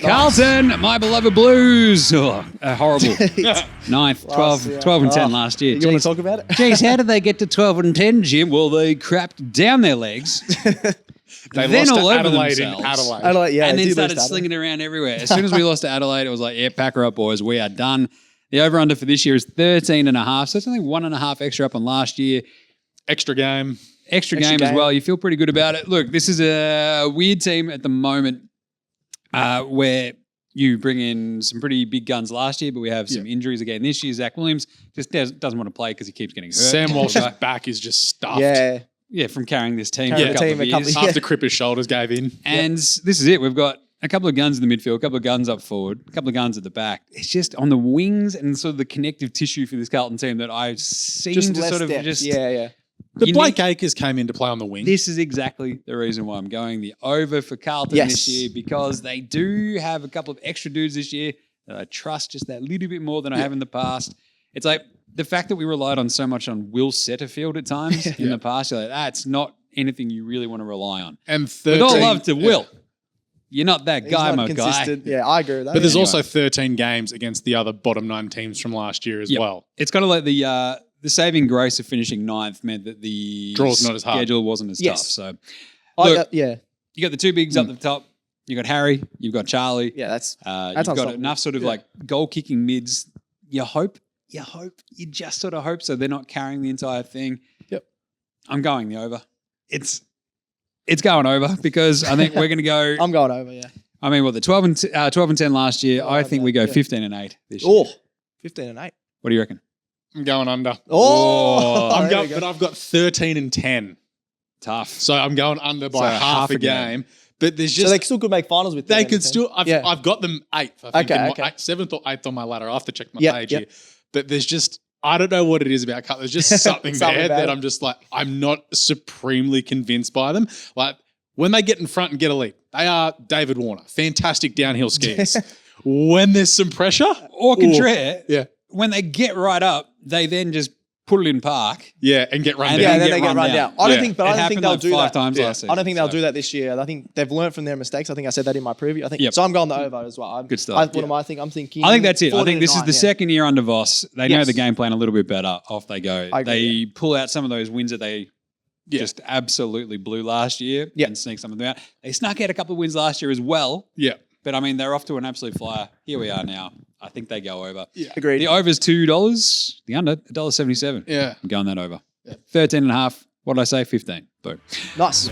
Carlton, my beloved Blues. Oh, horrible. 9th, 12 and 10 last year. You want to talk about it? Jeez, how did they get to 12 and 10, Jim? Well, they crapped down their legs. They then lost all to over Adelaide themselves. in Adelaide. Adelaide, yeah, And they then did started lose to slinging it around everywhere. As soon as we lost to Adelaide, it was like, yeah, pack her up, boys. We are done. The over-under for this year is 13.5. So it's only 1.5 extra up on last year. Extra game. Extra game as well. You feel pretty good about it. Look, this is a weird team at the moment where you bring in some pretty big guns last year, but we have some injuries again this year. Zach Williams just doesn't want to play because he keeps getting hurt. Sam Walsh's back is just stuffed. Yeah, from carrying this team Carrying for a couple of years. After Cripper's shoulders gave in. And this is it. We've got a couple of guns in the midfield, a couple of guns up forward, a couple of guns at the back. It's just on the wings and sort of the connective tissue for this Carlton team that I seem Just to less sort of depth. just... Yeah. But Blake Acres came into play on the wing. This is exactly the reason why I'm going the over for Carlton this year, because they do have a couple of extra dudes this year that I trust just that little bit more than I have in the past. It's like the fact that we relied on so much on Will Setterfield at times in the past, you're like, that's not anything you really want to rely on. And with all love to Will. You're not that guy, my guy. Yeah, I agree with that. But there's also 13 games against the other bottom 9 teams from last year as well. It's kind of like the saving grace of finishing 9th meant that the Draw's not as hard. schedule wasn't as tough. So, you got the two bigs up the top. You got Harry. You've got Charlie. Yeah, that's you've got enough sort of like goal kicking mids. You just sort of hope so they're not carrying the entire thing. Yep. I'm going the over. It's going over because I think we're going to go. I'm going over. Yeah. I mean, the 12 and 10 last year. I think we go 15 and 8 this year. 15 and 8. What do you reckon? I'm going under. But I've got 13 and 10. Tough. So I'm going under by half a game. But there's just so they still could make finals with. They could still. I've got them 8th. I think Okay. 7th or 8th on my ladder. I have to check my page Yep. here. But there's just. I don't know what it is about Cut. There's just something there that I'm just like, I'm not supremely convinced by them. Like, when they get in front and get a lead, they are David Warner. Fantastic downhill skiers. When there's some pressure. Or contraire, Yeah. when they get right up, they then just put it in park. Yeah, and get run down. Yeah, then they get run down. I don't think they'll like do 5 that. times last season. I don't think they'll do that this year. I think they've learned from their mistakes. I think I said that in my preview. I think Yep. so. I'm going the over as well. Good stuff. What am I think? I'm thinking. I think that's it. I 14 think this and is the 9, second year under Voss. They know Yes. the game plan a little bit better. Off they go. I agree, They pull out some of those wins that they just absolutely blew last year and sneak some of them out. They snuck out a couple of wins last year as well. Yeah. But, I mean, they're off to an absolute flyer. Here we are now. I think they go over. Yeah. Agreed. The over's $2. The under, $1.77. Yeah. I'm going that over. 13.5. What did I say? 15. Boom. Nice.